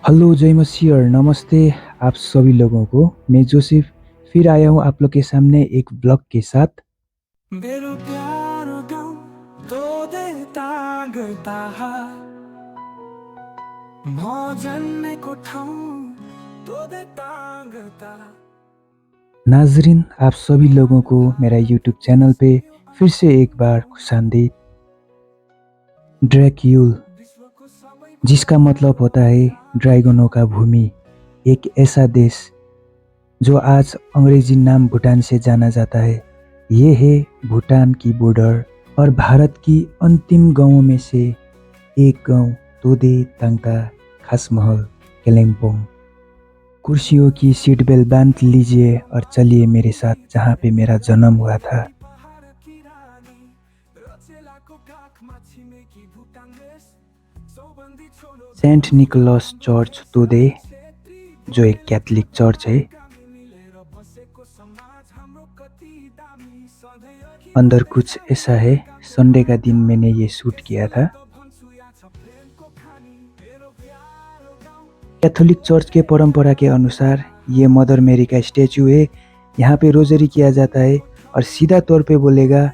Hello जय मसीह और नमस्ते आप सभी लोगों को। मैं जोसेफ फिर आया हूँ आप लोग के सामने एक ब्लॉग के साथ। मेरो प्यारो गाउँ तोदे तागता म जन्मेको ठाउँ तोदे तागता। नाजरीन, आप सभी लोगों को मेरा यूट्यूब चैनल पे फिर से एक बार खुशामदीद। ड्रैक्यूल, जिसका मतलब होता है ड्रैगनों का भूमि, एक ऐसा देश जो आज अंग्रेजी नाम भूटान से जाना जाता है। ये है भूटान की बॉर्डर और भारत की अंतिम गांवों में से एक गांव तोदे तांगता खास महल कालिम्पोंग। कुर्सियों की सीट बेल्ट बांध लीजिए और चलिए मेरे साथ जहाँ पे मेरा जन्म हुआ था। सेंट निकोलस चर्च तोदे, जो एक कैथोलिक चर्च है। अंदर कुछ ऐसा है। संडे का दिन मैंने ये शूट किया था। कैथोलिक चर्च के परंपरा के अनुसार ये मदर मेरी का स्टैचू है। यहाँ पे रोजरी किया जाता है और सीधा तौर पे बोलेगा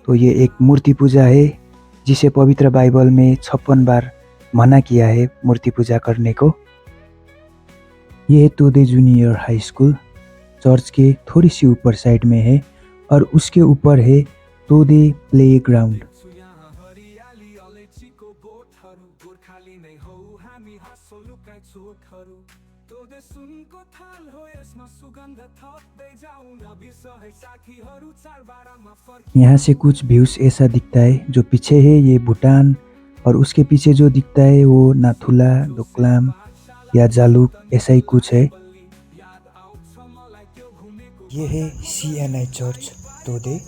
तो ये एक मूर्ति पूजा है, जिसे पवित्र बाइबल में 56 बार मना किया है मूर्ति पूजा करने को। ये तोदे जूनियर हाई स्कूल चर्च के थोड़ी सी ऊपर साइड में है और उसके ऊपर है तोदे प्लेग्राउंड। यहाँ से कुछ व्यूज ऐसा दिखता है। जो पीछे है ये भूटान और उसके पीछे जो दिखता है वो नाथुला, डोकलाम या जालुक ऐसा ही कुछ है। ये है CNI चर्च तोदे।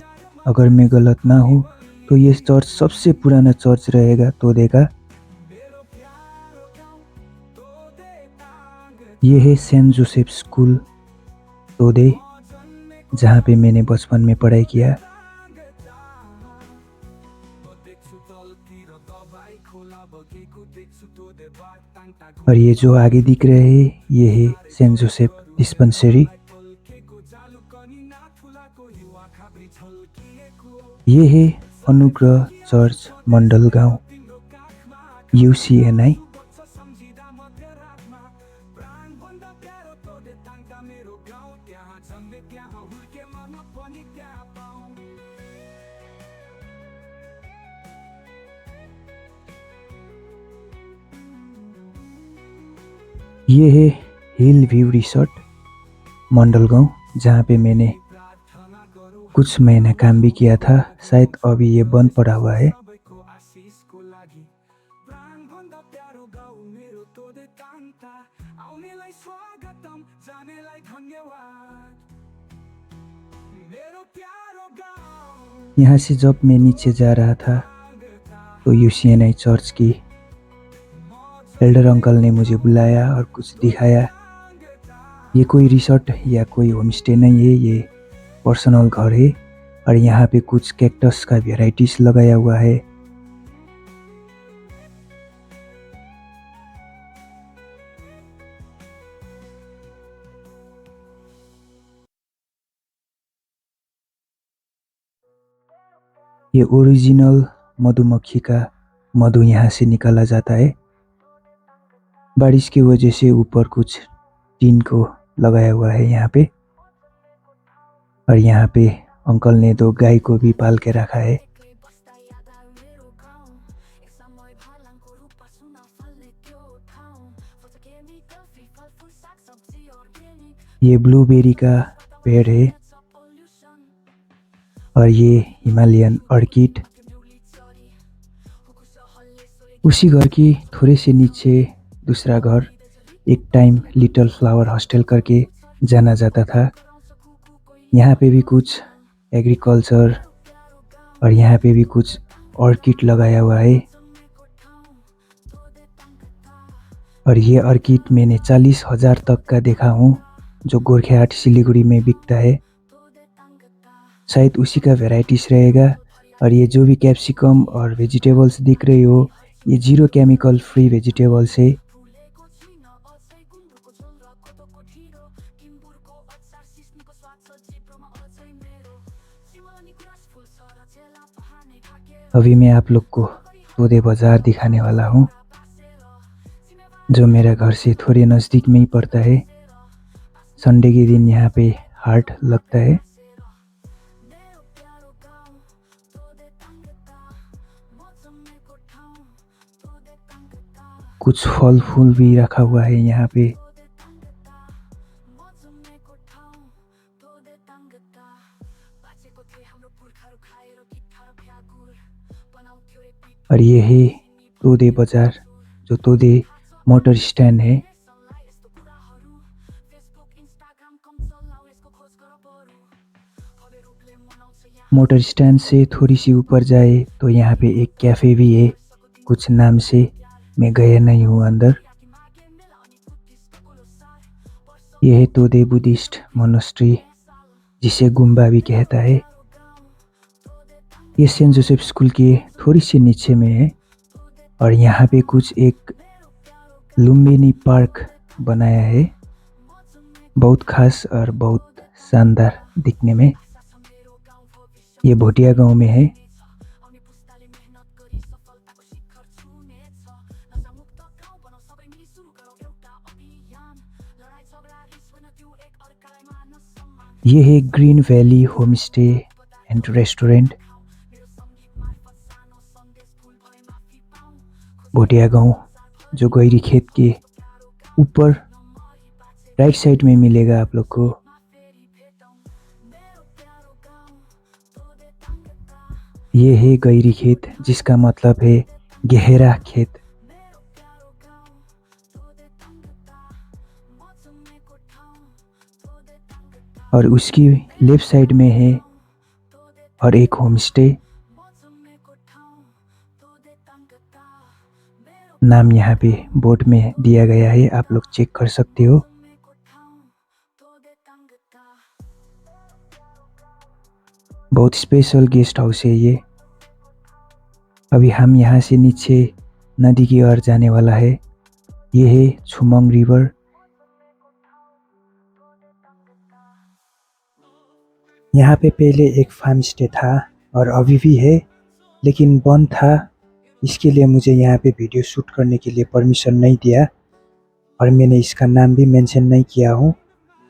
अगर मैं गलत ना हूँ तो ये चर्च सबसे पुराना चर्च रहेगा तोदे का। ये है सेंट जोसेफ स्कूल तोदे, जहाँ पे मैंने बचपन में पढ़ाई किया। और ये जो आगे दिख रहे हैं ये है सेंट जोसेफ डिस्पेंसरी। ये है अनुग्रह चर्च मंडल गांव UCNI। ये है हिल व्यू रिसोर्ट मंडल गांव, जहाँ पे मैंने कुछ महीना काम भी किया था। शायद अभी ये बंद पड़ा हुआ है। यहाँ से जब मैं नीचे जा रहा था तो UCNI चर्च की एल्डर अंकल ने मुझे बुलाया और कुछ दिखाया। ये कोई रिसोर्ट या कोई होमस्टे नहीं है, ये पर्सनल घर है और यहाँ पे कुछ कैक्टस का वेराइटीज लगाया हुआ है। ये ओरिजिनल मधुमक्खी का मधु यहाँ से निकाला जाता है। बारिश की वजह से ऊपर कुछ टीन को लगाया हुआ है यहाँ पे। और यहाँ पे अंकल ने 2 गाय को भी पाल के रखा है। ये ब्लूबेरी का पेड़ है और ये हिमालयन ऑर्किड। उसी घर की थोड़े से नीचे दूसरा घर, एक टाइम लिटिल फ्लावर हॉस्टल करके जाना जाता था। यहाँ पे भी कुछ एग्रीकल्चर और यहाँ पे भी कुछ ऑर्किड लगाया हुआ है। और ये ऑर्किड मैंने 40,000 तक का देखा हूँ, जो गोरखेहाट सिलीगुड़ी में बिकता है। शायद उसी का वेराइटीज रहेगा। और ये जो भी कैप्सिकम और वेजिटेबल्स दिख रही हो, ये 0 केमिकल फ्री वेजिटेबल्स है। अभी मैं आप लोग को तोदे बाज़ार दिखाने वाला हूँ, जो मेरा घर से थोड़े नज़दीक में ही पड़ता है। संडे के दिन यहाँ पे हाट लगता है। कुछ फल फूल भी रखा हुआ है यहाँ पे। और ये है तोदे बाज़ार, जो तोदे मोटर स्टैंड है। मोटर स्टैंड से थोड़ी सी ऊपर जाए तो यहाँ पे एक कैफ़े भी है, कुछ नाम से, मैं गया नहीं हूँ अंदर। यह है तोदे बुद्धिस्ट मोनास्ट्री, जिसे गुम्बा भी कहता है। ये सेंट जोसेफ स्कूल के थोड़ी सी नीचे में है। और यहाँ पे कुछ एक लुम्बिनी पार्क बनाया है, बहुत खास और बहुत शानदार दिखने में। ये भोटिया गांव में है। ये है Green Valley Home Stay and Restaurant, Bhotia गांव, जो गैरी खेत के ऊपर राइट साइड में मिलेगा आप लोग को। ये है गैरी खेत, जिसका मतलब है गहरा खेत। और उसकी लेफ्ट साइड में है और एक होम स्टे। नाम यहाँ पे बोर्ड में दिया गया है, आप लोग चेक कर सकते हो। बहुत स्पेशल गेस्ट हाउस है ये। अभी हम यहाँ से नीचे नदी की ओर जाने वाला है। ये है छुमंग रिवर। यहाँ पे पहले एक फार्म स्टे था और अभी भी है, लेकिन बंद था। इसके लिए मुझे यहाँ पे वीडियो शूट करने के लिए परमिशन नहीं दिया और मैंने इसका नाम भी मेंशन नहीं किया हूँ।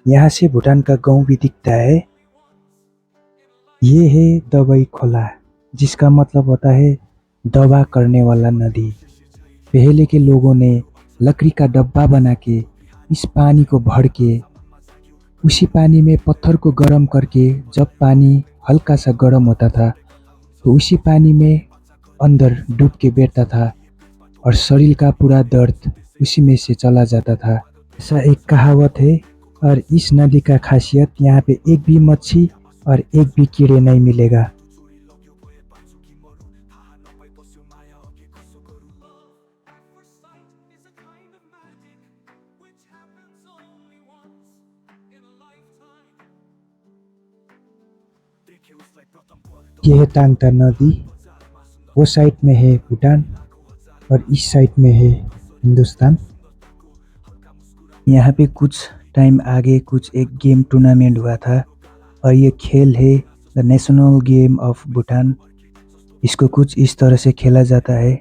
यहाँ से भूटान का गांव भी दिखता है। ये है दवाई खोला, जिसका मतलब होता है दवा करने वाला नदी। पहले के लोगों ने लकड़ी का डब्बा बना के इस पानी को भर के उसी पानी में पत्थर को गर्म करके, जब पानी हल्का सा गर्म होता था तो उसी पानी में अंदर डूब के बैठता था और शरीर का पूरा दर्द उसी में से चला जाता था। ऐसा एक कहावत है। और इस नदी का खासियत, यहाँ पे एक भी मच्छी और एक भी कीड़े नहीं मिलेगा। यह है टांगटा नदी। वो साइड में है भूटान और इस साइड में है हिंदुस्तान। यहाँ पे कुछ टाइम आगे कुछ एक गेम टूर्नामेंट हुआ था और ये खेल है the national game of Bhutan. इसको कुछ इस तरह से खेला जाता है।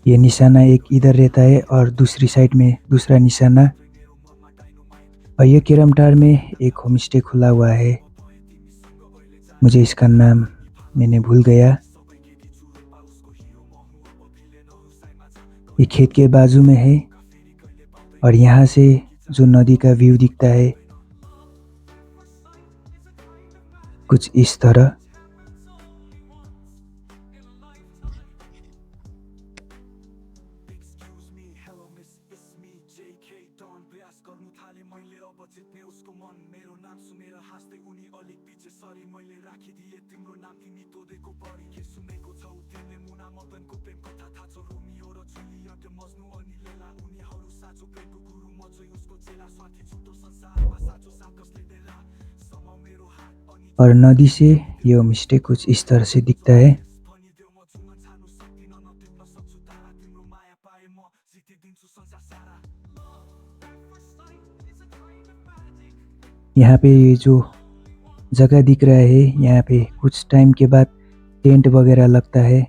ये निशाना एक इधर रहता है और दूसरी साइड में दूसरा निशाना। और ये केरमटार में एक होम स्टे खुला हुआ है, मुझे इसका नाम मैंने भूल गया। ये खेत के बाजू में है और यहाँ से जो नदी का व्यू दिखता है कुछ इस तरह। और नदी से ये होमस्टे कुछ इस तरह से दिखता है। यहाँ पे ये जो जगह दिख रहा है, यहाँ पे कुछ टाइम के बाद टेंट वगैरह लगता है।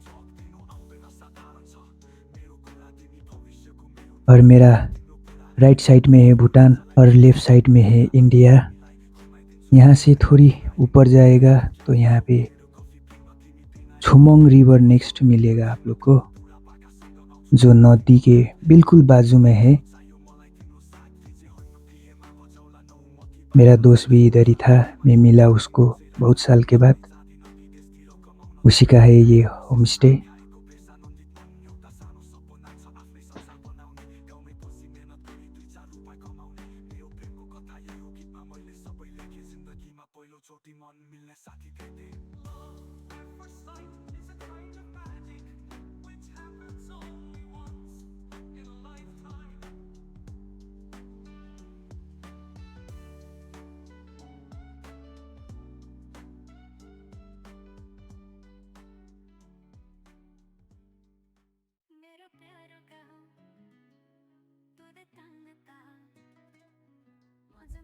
और मेरा राइट साइड में है भूटान और लेफ्ट साइड में है इंडिया। यहाँ से थोड़ी ऊपर जाएगा तो यहाँ पे छुमोंग रिवर नेक्स्ट मिलेगा आप लोग को, जो नदी के बिल्कुल बाजू में है। मेरा दोस्त भी इधर ही था, मैं मिला उसको बहुत साल के बाद। उसी का है ये होम स्टे।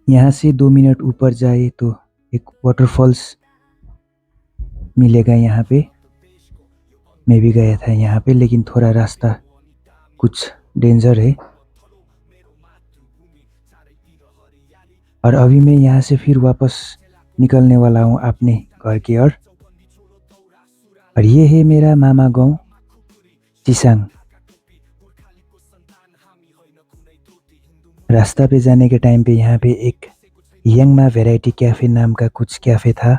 यहाँ से 2 मिनट ऊपर जाए तो एक वाटरफॉल्स मिलेगा यहाँ पे। मैं भी गया था यहाँ पे, लेकिन थोड़ा रास्ता कुछ डेंजर है। और अभी मैं यहाँ से फिर वापस निकलने वाला हूँ अपने घर की ओर। और ये है मेरा मामा गांव चिसाङ। रास्ता पे जाने के टाइम पे यहाँ पे एक यंगमा वेराइटी कैफे नाम का कुछ कैफे था।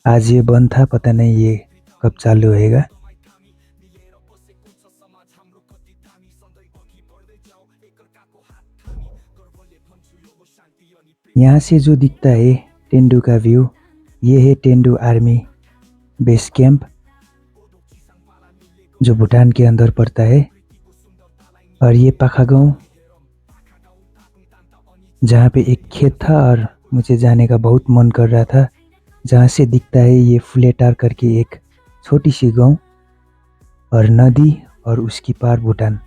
आज ये बंद था, पता नहीं ये कब चालू होएगा। यहाँ से जो दिखता है टेंडू का व्यू, ये है टेंडू आर्मी बेस कैंप, जो भूटान के अंदर पड़ता है। और ये पाखागाउँ, जहाँ पे एक खेत था और मुझे जाने का बहुत मन कर रहा था, जहाँ से दिखता है ये फुलेटार करके एक छोटी सी गांव और नदी और उसकी पार भूटान।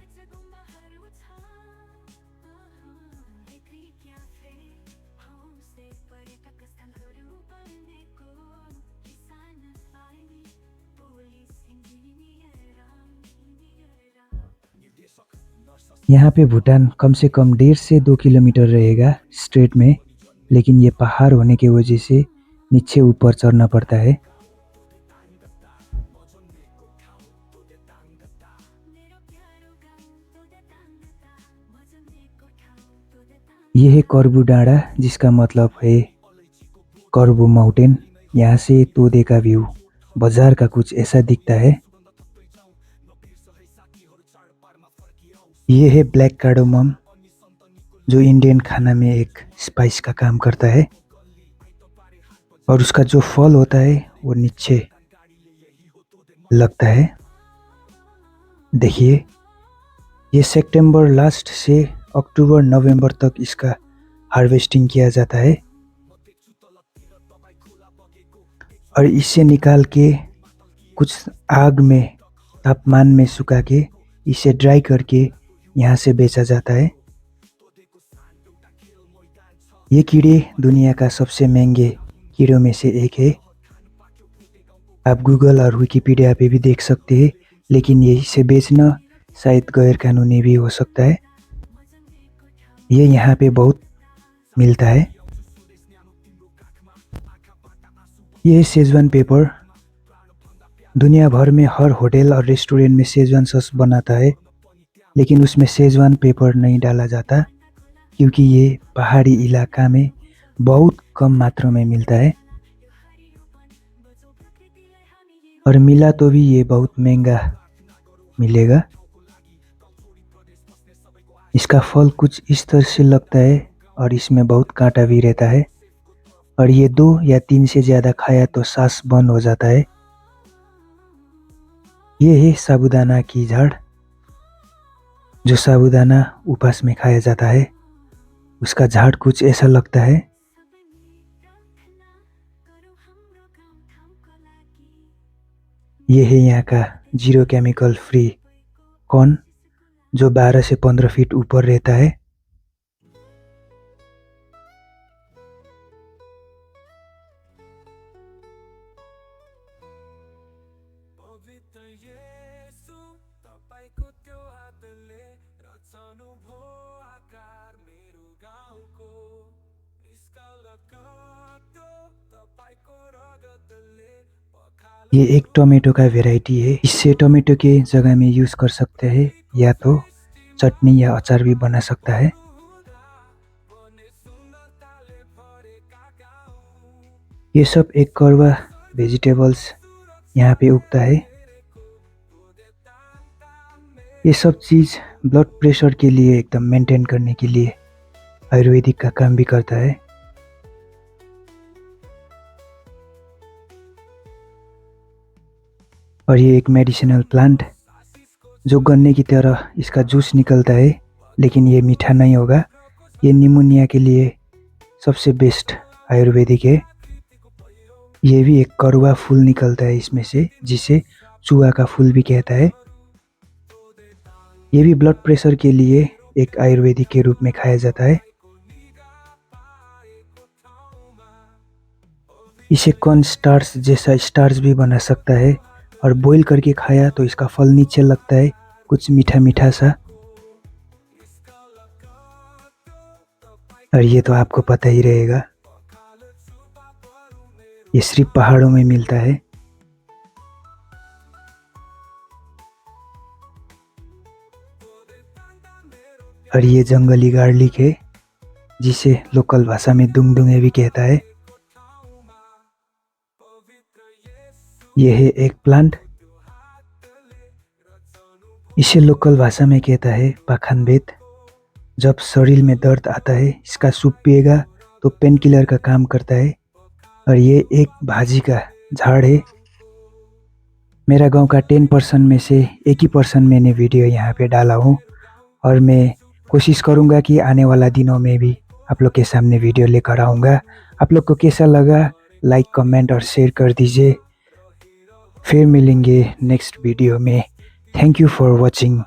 यहाँ पे भूटान कम से कम 1.5 से 2 किलोमीटर रहेगा स्ट्रेट में, लेकिन ये पहाड़ होने की वजह से नीचे ऊपर चढ़ना पड़ता है। ये है करबु डाँडा, जिसका मतलब है करबु माउंटेन। यहाँ से तोदे का व्यू, बाजार का कुछ ऐसा दिखता है। ये है ब्लैक कार्डोमम, जो इंडियन खाना में एक स्पाइस का काम करता है। और उसका जो फल होता है वो नीचे लगता है। देखिए, ये सितंबर लास्ट से अक्टूबर नवंबर तक इसका हार्वेस्टिंग किया जाता है। और इसे निकाल के कुछ आग में, तापमान में सुखा के इसे ड्राई करके यहाँ से बेचा जाता है। ये कीड़े दुनिया का सबसे महंगे कीड़ों में से एक है। आप गूगल और विकिपीडिया पे भी देख सकते हैं, लेकिन ये इसे बेचना शायद गैर कानूनी भी हो सकता है। ये यहाँ पे बहुत मिलता है। ये शेजवान पेपर, दुनिया भर में हर होटल और रेस्टोरेंट में शेजवान सॉस बनाता है, लेकिन उसमें शेजवान पेपर नहीं डाला जाता, क्योंकि ये पहाड़ी इलाका में बहुत कम मात्रा में मिलता है। और मिला तो भी ये बहुत महंगा मिलेगा। इसका फल कुछ इस तरह से लगता है और इसमें बहुत कांटा भी रहता है। और ये 2 या 3 से ज़्यादा खाया तो सांस बंद हो जाता है। ये है साबूदाना की झाड़, जो साबूदाना उपवास में खाया जाता है। उसका झाड़ कुछ ऐसा लगता है। ये है यहाँ का 0 केमिकल फ्री कॉर्न, जो 12 से 15 फीट ऊपर रहता है। येशू तपाईको त्यो हातले रचनु भो आकार मेरो गाउँको निष्कलङ्क तपाईको रगतले ये एक टोमेटो का वेराइटी है। इससे टोमेटो के जगह में यूज कर सकते हैं, या तो चटनी या अचार भी बना सकता है। ये सब एक कड़वा वेजिटेबल्स यहाँ पे उगता है। ये सब चीज़ ब्लड प्रेशर के लिए एकदम मेंटेन करने के लिए आयुर्वेदिक का काम भी करता है। और ये एक मेडिसिनल प्लांट जो गन्ने की तरह इसका जूस निकलता है, लेकिन ये मीठा नहीं होगा। ये निमोनिया के लिए सबसे बेस्ट आयुर्वेदिक है। ये भी एक कड़वा फूल निकलता है इसमें से, जिसे चूहा का फूल भी कहता है। ये भी ब्लड प्रेशर के लिए एक आयुर्वेदिक के रूप में खाया जाता है। इसे कॉर्न स्टार्च जैसा स्टार्च भी बना सकता है, और बॉईल करके खाया तो इसका फल नीचे लगता है, कुछ मीठा मीठा सा। और ये तो आपको पता ही रहेगा, ये सिर्फ पहाड़ों में मिलता है। और ये जंगली गार्लिक है, जिसे लोकल भाषा में दुंगदुंगे भी कहता है। यह है एक प्लांट, इसे लोकल भाषा में कहता है पाखनबेत। जब शरीर में दर्द आता है, इसका सूप पिएगा तो पेन किलर का काम करता है। और ये एक भाजी का झाड़ है। मेरा गांव का 10% में से 1% मैंने वीडियो यहाँ पे डाला हूँ, और मैं कोशिश करूँगा कि आने वाला दिनों में भी आप लोग के सामने वीडियो लेकर आऊँगा। आप लोग को कैसा लगा लाइक, कमेंट और शेयर कर दीजिए। फिर मिलेंगे नेक्स्ट वीडियो में। Thank you for watching.